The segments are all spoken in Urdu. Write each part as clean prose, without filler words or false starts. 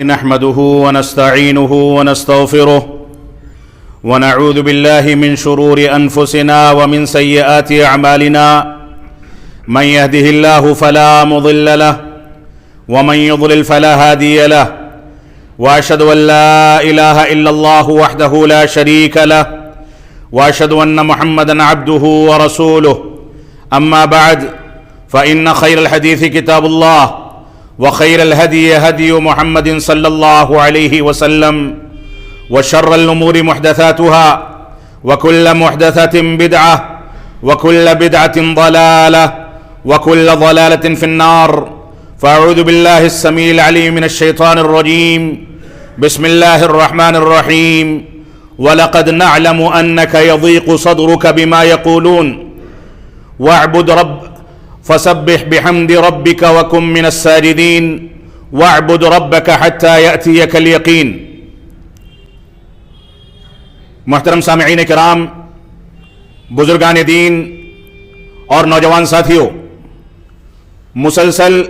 نحمده ونستعينه ونستغفره ونعوذ بالله من شرور أنفسنا ومن سيئات أعمالنا من يهده الله فلا مضل له ومن يضلل فلا هادي له وأشهد أن لا إله إلا الله وحده لا شريك له وأشهد أن محمدا عبده ورسوله أما بعد فإن خير الحديث كتاب الله وخير الهدي هدي محمد صلى الله عليه وسلم وشر الأمور محدثاتها وكل محدثة بدعة وكل بدعة ضلالة وكل ضلالة في النار فأعوذ بالله السميع العليم من الشيطان الرجيم بسم الله الرحمن الرحيم ولقد نعلم أنك يضيق صدرك بما يقولون فسبح بحمد ربك وكن من الساجدين واعبد ربك حتى يأتيك اليقين۔ محترم سامعین کرام، بزرگان دین اور نوجوان ساتھیوں، مسلسل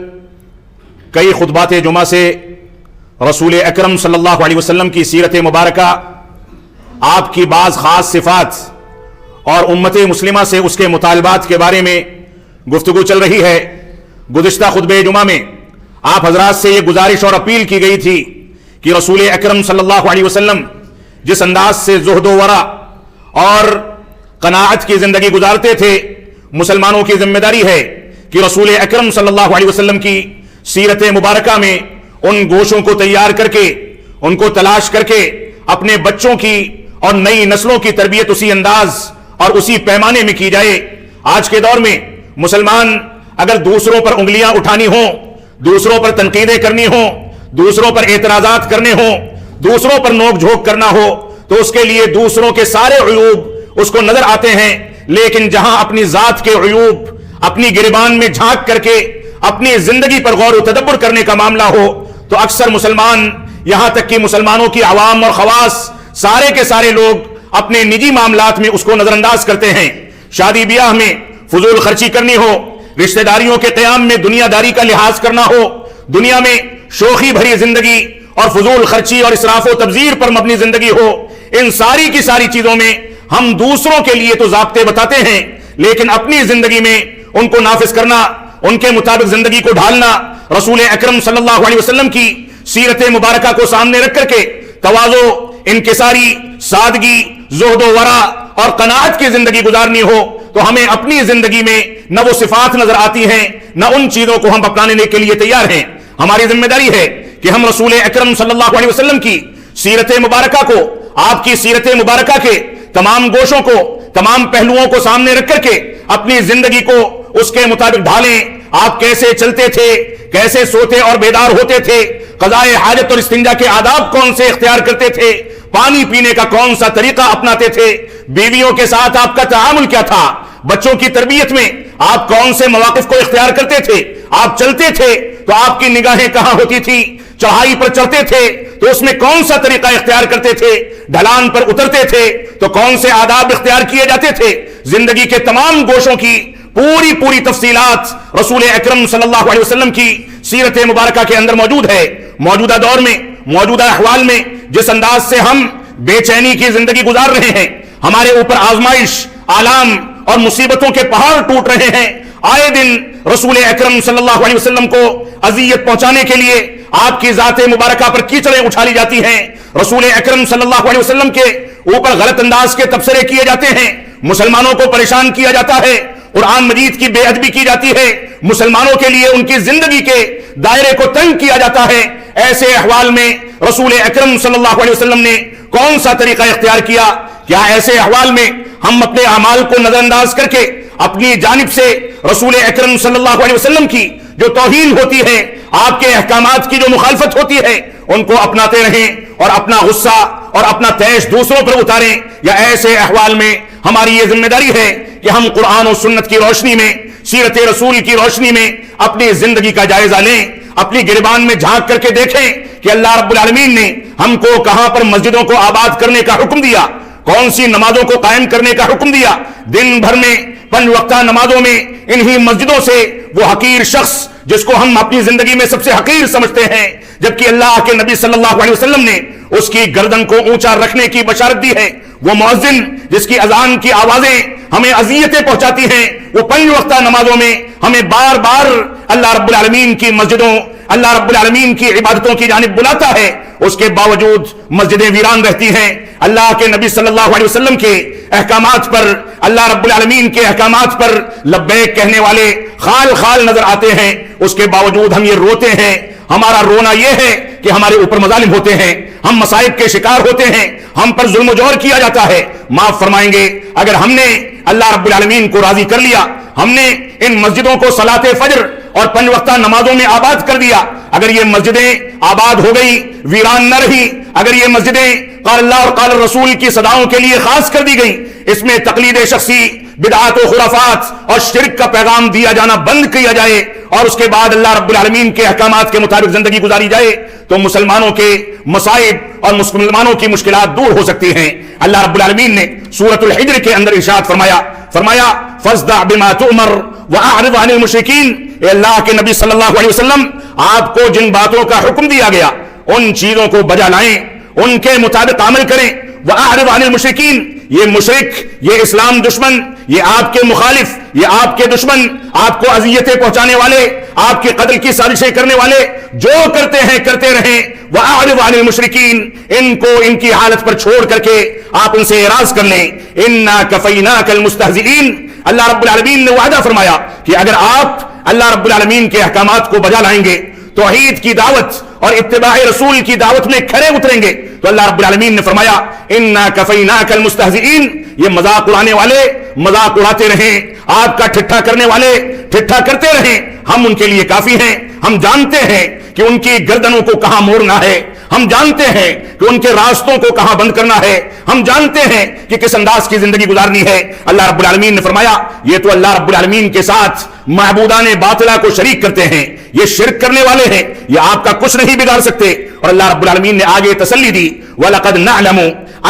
کئی خطبات جمعہ سے رسول اکرم صلی اللہ علیہ وسلم کی سیرت مبارکہ، آپ کی بعض خاص صفات اور امت مسلمہ سے اس کے مطالبات کے بارے میں گفتگو چل رہی ہے۔ گزشتہ خطبہ جمعہ میں آپ حضرات سے یہ گزارش اور اپیل کی گئی تھی کہ رسول اکرم صلی اللہ علیہ وسلم جس انداز سے زہد و ورع اور قناعت کی زندگی گزارتے تھے، مسلمانوں کی ذمہ داری ہے کہ رسول اکرم صلی اللہ علیہ وسلم کی سیرت مبارکہ میں ان گوشوں کو تیار کر کے، ان کو تلاش کر کے اپنے بچوں کی اور نئی نسلوں کی تربیت اسی انداز اور اسی پیمانے میں کی جائے۔ آج کے دور میں مسلمان اگر دوسروں پر انگلیاں اٹھانی ہوں، دوسروں پر تنقیدیں کرنی ہوں، دوسروں پر اعتراضات کرنے ہوں، دوسروں پر نوک جھوک کرنا ہو، تو اس کے لیے دوسروں کے سارے عیوب اس کو نظر آتے ہیں، لیکن جہاں اپنی ذات کے عیوب اپنی گریبان میں جھانک کر کے اپنی زندگی پر غور و تدبر کرنے کا معاملہ ہو تو اکثر مسلمان، یہاں تک کہ مسلمانوں کی عوام اور خواص، سارے کے سارے لوگ اپنے نجی معاملات میں اس کو نظر انداز کرتے ہیں۔ شادی بیاہ میں فضول خرچی کرنی ہو، رشتہ داریوں کے قیام میں دنیا داری کا لحاظ کرنا ہو، دنیا میں شوخی بھری زندگی اور فضول خرچی اور اسراف و تبذیر پر مبنی زندگی ہو، ان ساری کی ساری چیزوں میں ہم دوسروں کے لیے تو ضابطے بتاتے ہیں، لیکن اپنی زندگی میں ان کو نافذ کرنا، ان کے مطابق زندگی کو ڈھالنا، رسول اکرم صلی اللہ علیہ وسلم کی سیرت مبارکہ کو سامنے رکھ کر کے تواضع، انکساری، سادگی، زہد و ورع اور قناعت کی زندگی گزارنی ہو تو ہمیں اپنی زندگی میں نہ وہ صفات نظر آتی ہیں، نہ ان چیزوں کو ہم اپنانے کے لیے تیار ہیں۔ ہماری ذمہ داری ہے کہ ہم رسول اکرم صلی اللہ علیہ وسلم کی سیرت مبارکہ کو، آپ کی سیرت مبارکہ کے تمام گوشوں کو، تمام پہلوؤں کو سامنے رکھ کر کے اپنی زندگی کو اس کے مطابق ڈھالیں۔ آپ کیسے چلتے تھے، کیسے سوتے اور بیدار ہوتے تھے، قضائے حاجت اور استنجا کے آداب کون سے اختیار کرتے تھے، پانی پینے کا کون سا طریقہ اپناتے تھے، بیویوں کے ساتھ آپ کا تعامل کیا تھا، بچوں کی تربیت میں آپ کون سے مواقف کو اختیار کرتے تھے، آپ چلتے تھے تو آپ کی نگاہیں کہاں ہوتی تھی، چڑھائی پر چڑھتے تھے تو اس میں کون سا طریقہ اختیار کرتے تھے، ڈھلان پر اترتے تھے تو کون سے آداب اختیار کیے جاتے تھے۔ زندگی کے تمام گوشوں کی پوری تفصیلات رسول اکرم صلی اللہ علیہ وسلم کی سیرت مبارکہ کے اندر موجود ہے۔ موجودہ دور میں، موجودہ احوال میں جس انداز سے ہم بے چینی کی زندگی گزار رہے ہیں، ہمارے اوپر آزمائش، آلام اور مصیبتوں کے پہاڑ ٹوٹ رہے ہیں، آئے دن رسول اکرم صلی اللہ علیہ وسلم کو اذیت پہنچانے کے لیے آپ کی ذات مبارکہ پر کیچڑیں اچھالی جاتی ہیں، رسول اکرم صلی اللہ علیہ وسلم کے اوپر غلط انداز کے تبصرے کیے جاتے ہیں، مسلمانوں کو پریشان کیا جاتا ہے، قرآن مجید کی بے ادبی کی جاتی ہے، مسلمانوں کے لیے ان کی زندگی کے دائرے کو تنگ کیا جاتا ہے۔ ایسے احوال میں رسول اکرم صلی اللہ علیہ وسلم نے کون سا طریقہ اختیار کیا؟ کیا ایسے احوال میں ہم اپنے اعمال کو نظر انداز کر کے اپنی جانب سے رسول اکرم صلی اللہ علیہ وسلم کی جو توہین ہوتی ہے، آپ کے احکامات کی جو مخالفت ہوتی ہے، ان کو اپناتے رہیں اور اپنا غصہ اور اپنا طیش دوسروں پر اتاریں؟ یا ایسے احوال میں ہماری یہ ذمہ داری ہے کہ ہم قرآن و سنت کی روشنی میں، سیرت رسول کی روشنی میں اپنی زندگی کا جائزہ لیں، اپنی گریبان میں جھانک کر کے دیکھیں کہ اللہ رب العالمین نے ہم کو کہاں پر مسجدوں کو آباد کرنے کا حکم دیا، کون سی نمازوں کو قائم کرنے کا حکم دیا۔ دن بھر میں 5 وقتہ نمازوں میں انہی مسجدوں سے وہ حقیر شخص جس کو ہم اپنی زندگی میں سب سے حقیر سمجھتے ہیں، جبکہ اللہ کے نبی صلی اللہ علیہ وسلم نے اس کی گردن کو اونچا رکھنے کی بشارت دی ہے، وہ مؤذن جس کی اذان کی آوازیں ہمیں اذیتیں پہنچاتی ہیں، وہ 5 وقتہ نمازوں میں ہمیں بار بار اللہ رب العالمین کی مسجدوں، اللہ رب العالمین کی عبادتوں کی جانب بلاتا ہے، اس کے باوجود مسجدیں ویران رہتی ہیں۔ اللہ کے نبی صلی اللہ علیہ وسلم کے احکامات پر، اللہ رب العالمین کے احکامات پر لبیک کہنے والے خال خال نظر آتے ہیں، اس کے باوجود ہم یہ روتے ہیں۔ ہمارا رونا یہ ہے کہ ہمارے اوپر مظالم ہوتے ہیں، ہم مصائب کے شکار ہوتے ہیں، ہم پر ظلم و جور کیا جاتا ہے۔ معاف فرمائیں گے اگر ہم نے اللہ رب العالمین کو راضی کر لیا، ہم نے ان مسجدوں کو صلاۃ فجر اور 5 وقتہ نمازوں میں آباد کر دیا، اگر یہ مسجدیں آباد ہو گئی، ویران نہ رہی، اگر یہ مسجدیں قال اللہ اور قال الرسول کی صداؤں کے لیے خاص کر دی گئی، اس میں تقلید شخصی، بدعات و خرافات اور شرک کا پیغام دیا جانا بند کیا جائے، اور اس کے بعد اللہ رب العالمین کے احکامات کے مطابق زندگی گزاری جائے، تو مسلمانوں کے مصائب اور مسلمانوں کی مشکلات دور ہو سکتی ہیں۔ اللہ رب العالمین نے سورۃ الحجر کے اندر ارشاد فرمایا فَاصْدَعْ بِمَا تُؤْمَرْ وَأَعْرِضْ عَنِ الْمُشْرِكِينَ، اے اللہ کے نبی صلی اللہ علیہ وسلم، آپ کو جن باتوں کا حکم دیا گیا ان چیزوں کو بجا لائیں، ان کے مطابق عمل کریں۔ وَأَعْرِضْ عَنِ الْمُشْرِكِينَ، یہ مشرک، یہ اسلام دشمن، یہ آپ کے مخالف، یہ آپ کے دشمن، آپ کو اذیتیں پہنچانے والے، آپ کے قتل کی سازشیں کرنے والے جو کرتے ہیں کرتے رہیں۔ وَأَعْرِضْ عَنِ الْمُشْرِكِينَ، ان کو ان کی حالت پر چھوڑ کر کے آپ ان سے اعراض کر لیں۔ إِنَّا كَفَيْنَاكَ الْمُسْتَهْزِئِينَ، اللہ رب العالمین نے وعدہ فرمایا کہ اگر آپ اللہ رب العالمین کے احکامات کو بجا لائیں گے، توحید کی دعوت اور اتباع رسول کی دعوت میں کھڑے اتریں گے، تو اللہ رب العالمین نے فرمایا اِنَّا كَفَيْنَاكَ الْمُسْتَهْزِئِينَ، یہ مذاق اڑانے والے مذاق اڑاتے رہیں، آپ کا ٹھٹھا کرنے والے ٹھٹھا کرتے رہیں، ہم ان کے لیے کافی ہیں۔ ہم جانتے ہیں کہ ان کی گردنوں کو کہاں موڑنا ہے، ہم جانتے ہیں کہ ان کے راستوں کو کہاں بند کرنا ہے، ہم جانتے ہیں کہ کس انداز کی زندگی گزارنی ہے۔ اللہ رب العالمین نے فرمایا یہ تو اللہ رب العالمین کے ساتھ معبودان باطلہ کو شریک کرتے ہیں، یہ شرک کرنے والے ہیں، یہ آپ کا کچھ نہیں بگاڑ سکتے۔ اور اللہ رب العالمین نے آگے تسلی دی وَلَقَدْ نَعْلَمُ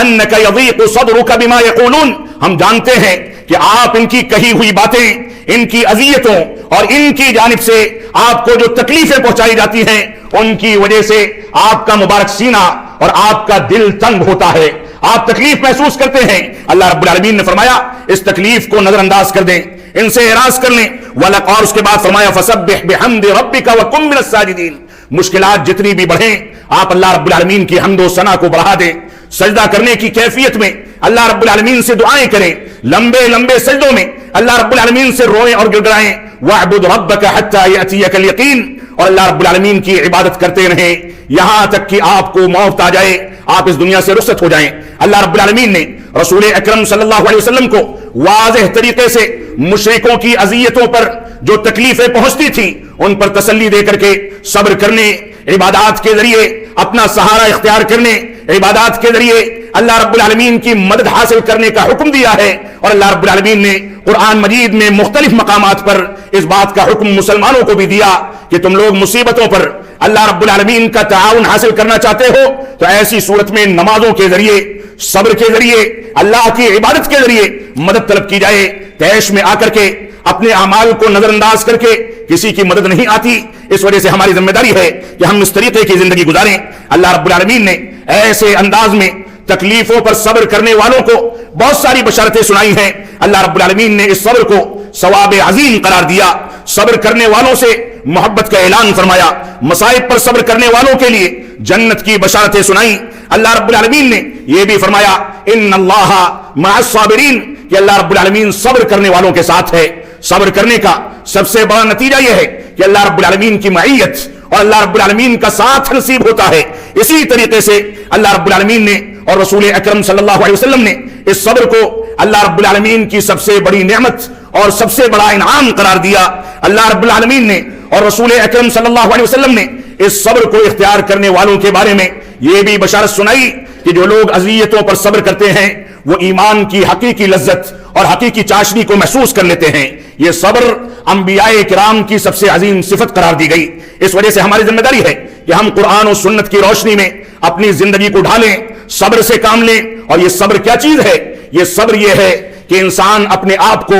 أَنَّكَ يَضِيقُ صَدْرُكَ بِمَا يَقُولُونَ، ہم جانتے ہیں کہ آپ ان کی کہی ہوئی باتیں، ان کی اذیتوں اور ان کی جانب سے آپ کو جو تکلیفیں پہنچائی جاتی ہیں ان کی وجہ سے آپ کا مبارک سینہ اور آپ کا دل تنگ ہوتا ہے، آپ تکلیف محسوس کرتے ہیں۔ اللہ رب العالمین نے فرمایا اس تکلیف کو نظر انداز کر دیں، ان سے اعراض کر لیں، اور اس کے بعد فرمایا فَسَبِّحْ بِحَمْدِ رَبِّكَ وَكُن مِّنَ السَّاجِدِينَ، مشکلات جتنی بھی بڑھیں آپ اللہ رب العالمین کی حمد و ثنا کو بڑھا دیں، سجدہ کرنے کی کیفیت میں اللہ رب العالمین سے دعائیں کریں، لمبے لمبے سجدوں میں اللہ رب العالمین سے روئیں اور گڑگڑائیں۔ وَاعْبُدْ رَبَّكَ حَتَّى يَأْتِيَكَ الْيَقِينُ، اور اللہ رب العالمین کی عبادت کرتے رہیں یہاں تک کہ آپ کو موت آ جائے، آپ اس دنیا سے رخصت ہو جائیں۔ اللہ رب العالمین نے رسول اکرم صلی اللہ علیہ وسلم کو واضح طریقے سے مشرکوں کی اذیتوں پر جو تکلیفیں پہنچتی تھیں ان پر تسلی دے کر کے صبر کرنے، عبادات کے ذریعے اپنا سہارا اختیار کرنے، عبادات کے ذریعے اللہ رب العالمین کی مدد حاصل کرنے کا حکم دیا ہے۔ اور اللہ رب العالمین نے قرآن مجید میں مختلف مقامات پر اس بات کا حکم مسلمانوں کو بھی دیا کہ تم لوگ مصیبتوں پر اللہ رب العالمین کا تعاون حاصل کرنا چاہتے ہو تو ایسی صورت میں نمازوں کے ذریعے، صبر کے ذریعے، اللہ کی عبادت کے ذریعے مدد طلب کی جائے۔ تیش میں آ کر کے اپنے اعمال کو نظر انداز کر کے کسی کی مدد نہیں آتی، اس وجہ سے ہماری ذمہ داری ہے کہ ہم اس طریقے کی زندگی گزاریں۔ اللہ رب العالمین نے ایسے انداز میں تکلیفوں پر صبر کرنے والوں کو بہت ساری بشارتیں سنائی ہیں۔ اللہ رب العالمین نے اس صبر کو ثواب عظیم قرار دیا، صبر کرنے والوں سے محبت کا اعلان فرمایا، مصائب پر صبر کرنے والوں کے لیے جنت کی بشارتیں سنائیں۔ اللہ رب العالمین نے یہ بھی فرمایا ان اللہ مع الصابرین، کہ اللہ رب العالمین صبر کرنے والوں کے ساتھ ہے۔ صبر کرنے کا سب سے بڑا نتیجہ یہ ہے کہ اللہ رب العالمین کی معیت اور اللہ رب العالمین کا ساتھ نصیب ہوتا ہے۔ اسی طریقے سے اللہ رب العالمین نے اور رسول اکرم صلی اللہ علیہ وسلم نے اس صبر کو اللہ رب العالمین کی سب سے بڑی نعمت اور سب سے بڑا انعام قرار دیا۔ اللہ رب العالمین نے اور رسول اکرم صلی اللہ علیہ وسلم نے اس صبر کو اختیار کرنے والوں کے بارے میں یہ بھی بشارت سنائی کہ جو لوگ اذیتوں پر صبر کرتے ہیں وہ ایمان کی حقیقی لذت اور حقیقی چاشنی کو محسوس کر لیتے ہیں۔ یہ صبر انبیاء کرام کی سب سے عظیم صفت قرار دی گئی۔ اس وجہ سے ہماری ذمہ داری ہے کہ ہم قرآن و سنت کی روشنی میں اپنی زندگی کو ڈھالیں، صبر سے کام لیں۔ اور یہ صبر کیا چیز ہے؟ یہ صبر یہ ہے کہ انسان اپنے آپ کو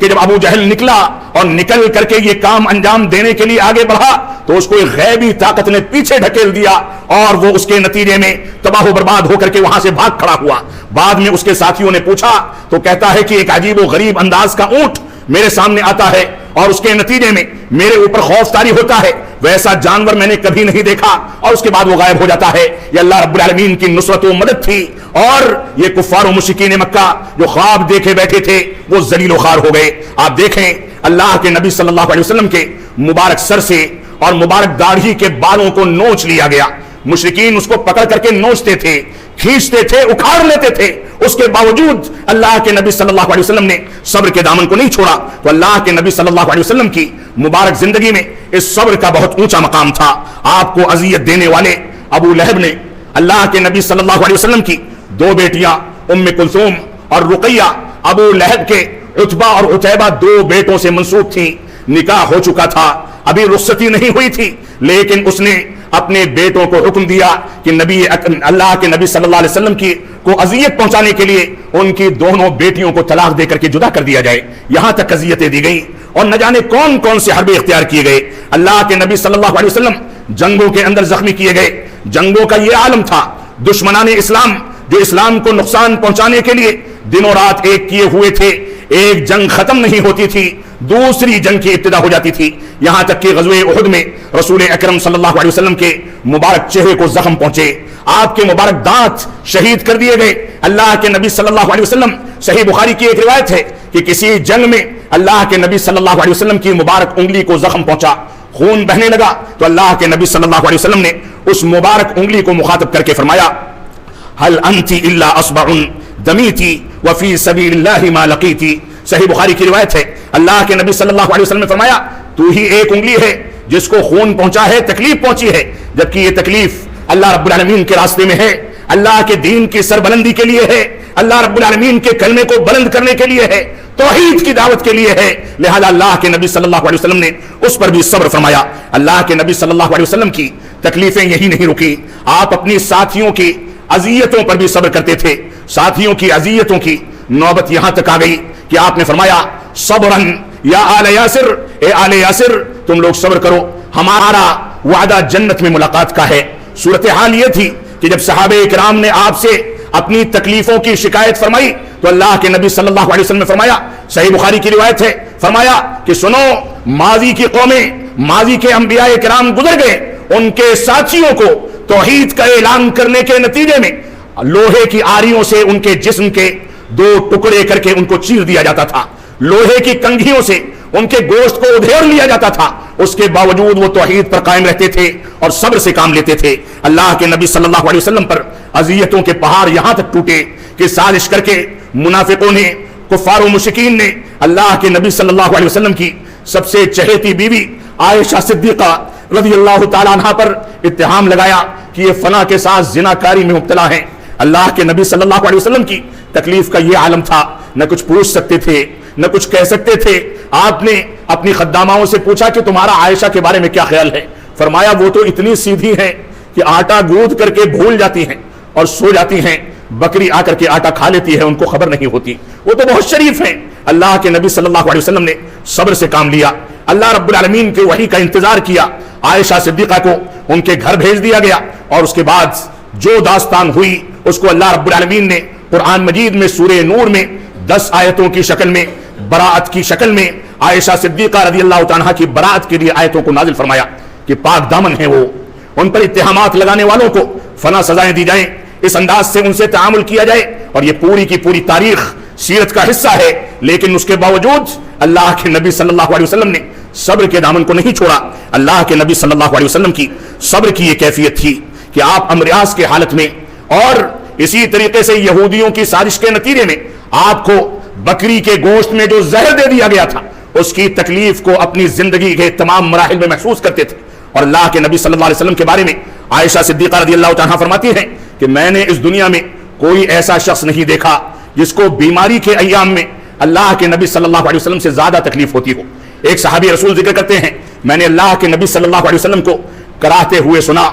کہ جب ابو جہل نکلا اور نکل کر کے یہ کام انجام دینے کے لیے آگے بڑھا تو اس کو ایک غیبی طاقت نے پیچھے ڈھکیل دیا اور وہ اس کے نتیجے میں تباہ و برباد ہو کر کے وہاں سے بھاگ کھڑا ہوا۔ بعد میں اس کے ساتھیوں نے پوچھا تو کہتا ہے کہ ایک عجیب و غریب انداز کا اونٹ میرے سامنے آتا ہے اور اس کے نتیجے میں میرے اوپر خوف طاری ہوتا ہے، ویسا جانور میں نے کبھی نہیں دیکھا، اور اس کے بعد وہ غائب ہو جاتا ہے۔ یہ اللہ رب العالمین کی نصرت و مدد تھی، اور یہ کفار و مشرکین مکہ جو خواب دیکھے بیٹھے تھے وہ ذلیل و خوار ہو گئے۔ آپ دیکھیں اللہ کے نبی صلی اللہ علیہ وسلم کے مبارک سر سے اور مبارک داڑھی کے بالوں کو نوچ لیا گیا۔ مشرکین اس کو پکڑ کر کے نوچتے تھے، کھینچتے تھے، اکھاڑ لیتے تھے، اس کے باوجود اللہ کے نبی صلی اللہ علیہ وسلم نے صبر کے دامن کو نہیں چھوڑا۔ تو اللہ کے نبی صلی اللہ علیہ وسلم کی مبارک زندگی میں اس صبر کا بہت اونچا مقام تھا۔ آپ کو اذیت دینے والے ابو لہب نے اللہ کے نبی صلی اللہ علیہ وسلم کی دو بیٹیاں ام کلثوم اور رقیہ، ابو لہب کے عتبہ اور عتیبہ دو بیٹوں سے منسوب تھیں، نکاح ہو چکا تھا، ابھی رخصتی نہیں ہوئی تھی، لیکن اس نے اپنے بیٹوں کو حکم دیا کہ اللہ کے نبی صلی اللہ علیہ وسلم کی کو اذیت پہنچانے کے لیے ان کی دونوں بیٹیوں کو طلاق دے کر کے جدا کر دیا جائے۔ یہاں تک اذیتیں دی گئیں اور نہ جانے کون کون سے حربے اختیار کیے گئے۔ اللہ کے نبی صلی اللہ علیہ وسلم جنگوں کے اندر زخمی کیے گئے۔ جنگوں کا یہ عالم تھا، دشمنان اسلام جو اسلام کو نقصان پہنچانے کے لیے دنوں رات ایک کیے ہوئے تھے، ایک جنگ ختم نہیں ہوتی تھی، دوسری جنگ کی ابتدا ہو جاتی تھی، یہاں تک کہ غزوہ احد میں رسول اکرم صلی اللہ علیہ وسلم کے مبارک چہرے کو زخم پہنچے، آپ کے مبارک دانت شہید کر دیے گئے۔ اللہ کے نبی صلی اللہ علیہ وسلم، صحیح بخاری کی ایک روایت ہے کہ کسی جنگ میں اللہ کے نبی صلی اللہ علیہ وسلم کی مبارک انگلی کو زخم پہنچا، خون بہنے لگا، تو اللہ کے نبی صلی اللہ علیہ وسلم نے اس مبارک انگلی کو مخاطب کر کے فرمایا هل انت الا اصبع دمیتی وفی سبیل اللہ ما لقیتی۔ صحیح بخاری کی روایت ہے، اللہ کے نبی صلی اللہ علیہ وسلم نے فرمایا تو ہی ایک انگلی ہے جس کو خون پہنچا ہے، تکلیف پہنچی ہے، جبکہ یہ تکلیف اللہ رب العالمین کے راستے میں ہے، اللہ کے دین کی سربلندی کے لیے ہے، اللہ رب العالمین کے کلمے کو بلند کرنے کے لیے ہے، توحید کی دعوت کے لیے ہے، لہذا اللہ کے نبی صلی اللہ علیہ وسلم نے اس پر بھی صبر فرمایا۔ اللہ کے نبی صلی اللہ علیہ وسلم کی تکلیفیں یہی نہیں رکی، آپ اپنی ساتھیوں کی اذیتوں پر بھی صبر کرتے تھے۔ ساتھیوں کی اذیتوں کی نوبت یہاں تک آ گئی کہ آپ نے فرمایا صبرن یا آل یاسر، اے آل یاسر تم لوگ صبر کرو، ہمارا وعدہ جنت میں ملاقات کا ہے۔ صورتحال یہ تھی کہ جب صحابہ کرام نے آپ سے اپنی تکلیفوں کی شکایت فرمائی تو اللہ کے نبی صلی اللہ علیہ وسلم نے فرمایا، صحیح بخاری کی روایت ہے، فرمایا کہ سنو، ماضی کی قومیں، ماضی کے انبیاء کرام گزر گئے، ان کے ساتھیوں کو توحید کا اعلان کرنے کے نتیجے میں لوہے کی آریوں سے ان کے جسم کے دو ٹکڑے کر کے ان کو چیر دیا جاتا تھا، لوہے کی کنگھیوں سے ان کے گوشت کو ادھیڑ لیا جاتا تھا، اس کے باوجود وہ توحید پر قائم رہتے تھے اور صبر سے کام لیتے تھے۔ اللہ کے نبی صلی اللہ علیہ وسلم پر اذیتوں کے پہاڑ یہاں تک ٹوٹے کہ سازش کر کے منافقوں نے، کفار و مشرکین نے اللہ کے نبی صلی اللہ علیہ وسلم کی سب سے چہیتی بیوی عائشہ صدیقہ رضی اللہ تعالیٰ عنہ پر اتہام لگایا کہ یہ فلاں کے ساتھ زنا کاری میں مبتلا ہیں۔ اللہ کے نبی صلی اللہ علیہ وسلم کی تکلیف کا یہ عالم تھا، نہ کچھ پوچھ سکتے تھے نہ کچھ کہہ سکتے تھے۔ آپ نے اپنی خداماؤں سے پوچھا کہ تمہارا عائشہ کے بارے میں کیا خیال ہے؟ فرمایا وہ تو اتنی سیدھی ہیں کہ آٹا گوندھ کر کے بھول جاتی ہیں اور سو جاتی ہیں، بکری آ کر کے آٹا کھا لیتی ہے، ان کو خبر نہیں ہوتی، وہ تو بہت شریف ہیں۔ اللہ کے نبی صلی اللہ علیہ وسلم نے صبر سے کام لیا، اللہ رب العالمین کے وحی کا انتظار کیا، عائشہ صدیقہ کو ان کے گھر بھیج دیا گیا، اور اس کے بعد جو داستان ہوئی اس کو اللہ رب العالمین نے قرآن مجید میں سورہ نور میں 10 آیتوں کی شکل میں، براءت کی شکل میں عائشہ صدیقہ رضی اللہ تعالیٰ کی براءت کے لیے آیتوں کو نازل فرمایا کہ پاک دامن ہیں وہ، ان پر اتہامات لگانے والوں کو فنا سزائیں دی جائیں، اس انداز سے ان سے تعامل کیا جائے، اور یہ پوری کی پوری تاریخ سیرت کا حصہ ہے، لیکن اس کے باوجود اللہ کے نبی صلی اللہ علیہ وسلم نے صبر کے دامن کو نہیں چھوڑا۔ اللہ کے نبی صلی اللہ علیہ وسلم کی صبر کی یہ کیفیت تھی کہ آپ امریاض کے حالت میں، اور اسی طریقے سے یہودیوں کی سازش کے نتیجے میں آپ کو بکری کے گوشت میں جو زہر دے دیا گیا تھا اس کی تکلیف کو اپنی زندگی کے تمام مراحل میں محسوس کرتے تھے۔ اور اللہ کے نبی صلی اللہ علیہ وسلم کے بارے میں عائشہ صدیقہ رضی اللہ تعالیٰ فرماتی ہیں کہ میں نے اس دنیا میں کوئی ایسا شخص نہیں دیکھا جس کو بیماری کے ایام میں اللہ کے نبی صلی اللہ علیہ وسلم سے زیادہ تکلیف ہوتی ہو۔ ایک صحابی رسول ذکر کرتے ہیں میں نے اللہ کے نبی صلی اللہ علیہ وسلم کو کراہتے ہوئے سنا،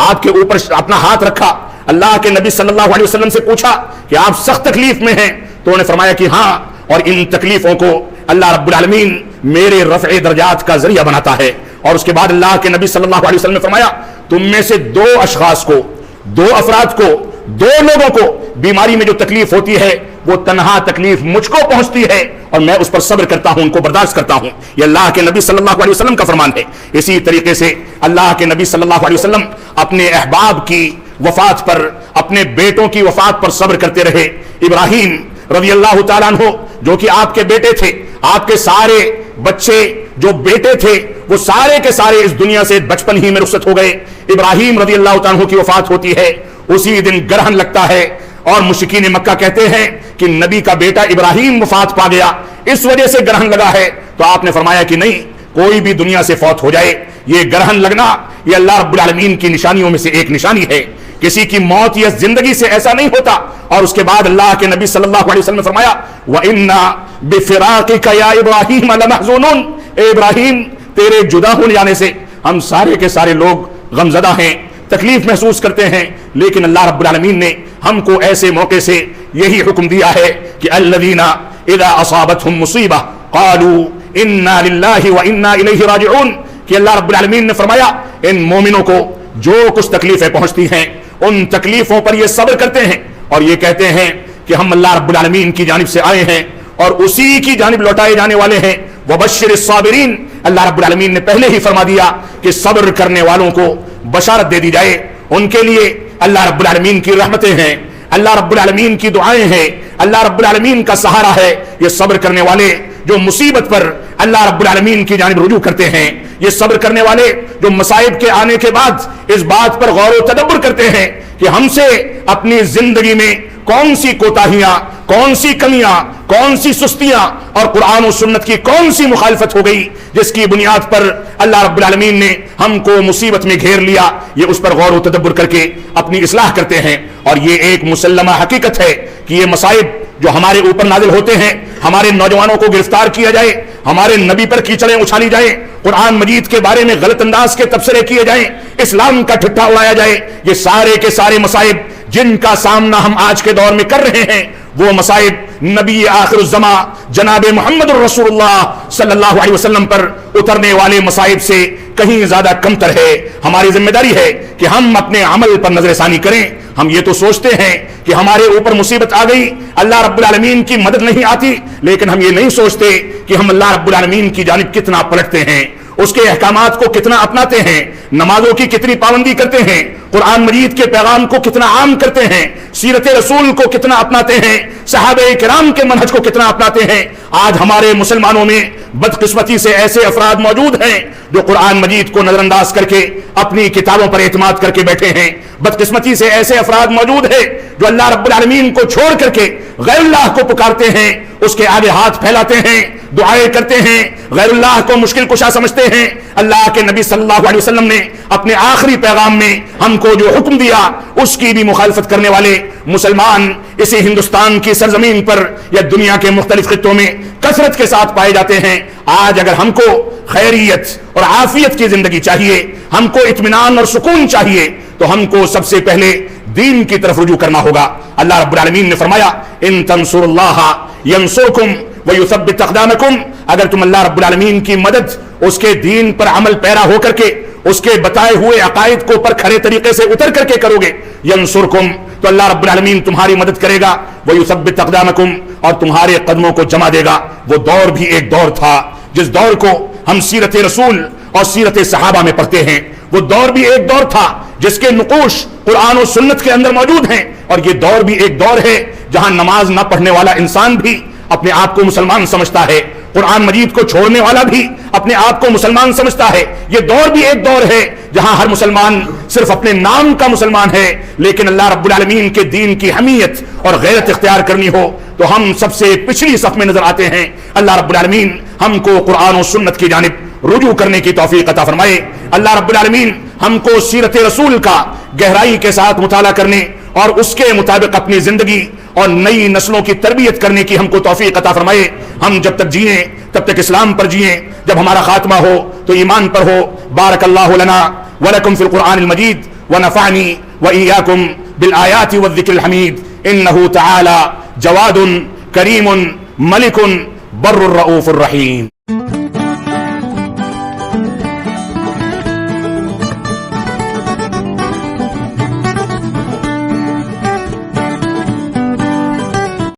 آپ کے اوپر اپنا ہاتھ رکھا، اللہ کے نبی صلی اللہ علیہ وسلم سے پوچھا کہ آپ سخت تکلیف میں ہیں؟ تو انہوں نے فرمایا کہ ہاں، اور ان تکلیفوں کو اللہ رب العالمین میرے رفع درجات کا ذریعہ بناتا ہے۔ اور اس کے بعد اللہ کے نبی صلی اللہ علیہ وسلم نے فرمایا تم میں سے دو اشخاص کو، دو افراد کو، دو لوگوں کو بیماری میں جو تکلیف ہوتی ہے وہ تنہا تکلیف مجھ کو پہنچتی ہے اور میں اس پر صبر کرتا ہوں، ان کو برداشت کرتا ہوں۔ یہ اللہ کے نبی صلی اللہ علیہ وسلم کا فرمان ہے۔ اسی طریقے سے اللہ کے نبی صلی اللہ علیہ وسلم اپنے احباب کی وفات پر، اپنے بیٹوں کی وفات پر صبر کرتے رہے۔ ابراہیم رضی اللہ تعالیٰ عنہ جو کہ آپ کے بیٹے تھے، آپ کے سارے بچے جو بیٹے تھے وہ سارے کے سارے اس دنیا سے بچپن ہی میں رخصت ہو گئے۔ ابراہیم رضی اللہ تعالیٰ عنہ کی وفات ہوتی ہے، اسی دن گرہن لگتا ہے اور مشرکین مکہ کہتے ہیں کہ نبی کا بیٹا ابراہیم وفات پا گیا، اس وجہ سے گرہن لگا ہے۔ تو آپ نے فرمایا کہ نہیں، کوئی بھی دنیا سے فوت ہو جائے، یہ گرہن لگنا یہ اللہ رب العالمین کی نشانیوں میں سے ایک نشانی ہے۔ کسی کی موت یا زندگی سے ایسا نہیں ہوتا۔ اور اس کے بعد اللہ کے نبی صلی اللہ علیہ وسلم نے فرمایا وَإِنَّا بِفِرَاقِكَ يَا إِبْرَاهِيمَ لَمَحْزُونُونَ، اے ابراہیم تیرے جدا ہونے جانے سے ہم سارے کے سارے لوگ غمزدہ ہیں، تکلیف محسوس کرتے ہیں، لیکن اللہ رب العالمین نے ہم کو ایسے موقع سے یہی حکم دیا ہے کہ الذین اذا اصابتهم مصیبہ قالوا انا للہ وانا الیہ راجعون، کہ اللہ رب العالمین نے فرمایا ان مومنوں کو جو کچھ تکلیفیں پہنچتی ہیں ان تکلیفوں پر یہ صبر کرتے ہیں اور یہ کہتے ہیں کہ ہم اللہ رب العالمین کی جانب سے آئے ہیں اور اسی کی جانب لوٹائے جانے والے ہیں۔ وبشر الصابرین، اللہ رب العالمین نے پہلے ہی فرما دیا کہ صبر کرنے والوں کو بشارت دے دی جائے، ان کے لیے اللہ رب العالمین کی رحمتیں ہیں، اللہ رب العالمین کی دعائیں ہیں، اللہ رب العالمین کا سہارا ہے۔ یہ صبر کرنے والے جو مصیبت پر اللہ رب العالمین کی جانب رجوع کرتے ہیں، یہ صبر کرنے والے جو مصائب کے آنے کے بعد اس بات پر غور و تدبر کرتے ہیں کہ ہم سے اپنی زندگی میں کون سی کوتاہیاں، کون سی کمیاں، کون سی سستیاں اور قرآن و سنت کی کون سی مخالفت ہو گئی جس کی بنیاد پر اللہ رب العالمین نے ہم کو مصیبت میں گھیر لیا، یہ اس پر غور و تدبر کر کے اپنی اصلاح کرتے ہیں۔ اور یہ ایک مسلمہ حقیقت ہے کہ یہ مصائب جو ہمارے اوپر نازل ہوتے ہیں، ہمارے نوجوانوں کو گرفتار کیا جائے، ہمارے نبی پر کیچڑیں اچھالی جائیں، قرآن مجید کے بارے میں غلط انداز کے تبصرے کیے جائیں، اسلام کا ٹھٹھا اڑایا جائے، یہ سارے کے سارے مصائب جن کا سامنا ہم آج کے دور میں کر رہے ہیں وہ مصائب نبی آخر الزماں جناب محمد الرسول اللہ صلی اللہ علیہ وسلم پر اترنے والے مصائب سے کہیں زیادہ کمتر ہے۔ ہماری ذمہ داری ہے کہ ہم اپنے عمل پر نظر ثانی کریں۔ ہم یہ تو سوچتے ہیں کہ ہمارے اوپر مصیبت آ گئی، اللہ رب العالمین کی مدد نہیں آتی، لیکن ہم یہ نہیں سوچتے کہ ہم اللہ رب العالمین کی جانب کتنا پلٹتے ہیں، اس کے احکامات کو کتنا اپناتے ہیں، نمازوں کی کتنی پابندی کرتے ہیں، قرآن مجید کے پیغام کو کتنا عام کرتے ہیں، سیرت رسول کو کتنا اپناتے ہیں، صحابہ کرام کے منہج کو کتنا اپناتے ہیں۔ آج ہمارے مسلمانوں میں بدقسمتی سے ایسے افراد موجود ہیں جو قرآن مجید کو نظر انداز کر کے اپنی کتابوں پر اعتماد کر کے بیٹھے ہیں۔ بدقسمتی سے ایسے افراد موجود ہیں جو اللہ رب العالمین کو چھوڑ کر کے غیر اللہ کو پکارتے ہیں، اس کے آگے ہاتھ پھیلاتے ہیں، دعائیں کرتے ہیں، غیر اللہ کو مشکل کشا سمجھتے ہیں۔ اللہ کے نبی صلی اللہ علیہ وسلم نے اپنے آخری پیغام میں ہم کو جو حکم دیا اس کی بھی مخالفت کرنے والے مسلمان اسی ہندوستان کی سرزمین پر یا دنیا کے مختلف خطوں میں کثرت کے ساتھ پائے جاتے ہیں۔ آج اگر ہم کو خیریت اور عافیت کی زندگی چاہیے، ہم کو اطمینان اور سکون چاہیے، تو ہم کو سب سے پہلے دین کی طرف رجوع کرنا ہوگا۔ اللہ رب العالمین نے فرمایا ان تنصر اللہ ینصرکم ویثبت اقدامکم، اگر تم اللہ رب العالمین کی مدد اس کے دین پر عمل پیرا ہو کر کے اس کے بتائے ہوئے عقائد کو پر کھڑے طریقے سے اتر کر کے کرو گے، ینصرکم، تو اللہ رب العالمین تمہاری مدد کرے گا، ویثبت اقدامکم، اور تمہارے قدموں کو جمع دے گا۔ وہ دور بھی ایک دور تھا جس دور کو ہم سیرت رسول اور سیرت صحابہ میں پڑھتے ہیں، وہ دور بھی ایک دور تھا جس کے نقوش قرآن و سنت کے اندر موجود ہیں، اور یہ دور بھی ایک دور ہے جہاں نماز نہ پڑھنے والا انسان بھی اپنے آپ کو مسلمان سمجھتا ہے، قرآن مجید کو چھوڑنے والا بھی اپنے آپ کو مسلمان سمجھتا ہے۔ یہ دور بھی ایک دور ہے جہاں ہر مسلمان صرف اپنے نام کا مسلمان ہے، لیکن اللہ رب العالمین کے دین کی حمیت اور غیرت اختیار کرنی ہو تو ہم سب سے پچھلی صف میں نظر آتے ہیں۔ اللہ رب العالمین ہم کو قرآن و سنت کی جانب رجوع کرنے کی توفیق عطا فرمائے۔ اللہ رب العالمین ہم کو سیرت رسول کا گہرائی کے ساتھ مطالعہ کرنے اور اس کے مطابق اپنی زندگی اور نئی نسلوں کی تربیت کرنے کی ہم کو توفیق عطا فرمائے۔ ہم جب تک جئیں تب تک اسلام پر جئیں، جب ہمارا خاتمہ ہو تو ایمان پر ہو۔ بارک اللہ لنا ولکم فی القرآن المجید ونفعنی وإیاکم بالآیات والذکر الحمید، انہ تعالی جواد کریم ملک بر الرؤوف الرحیم.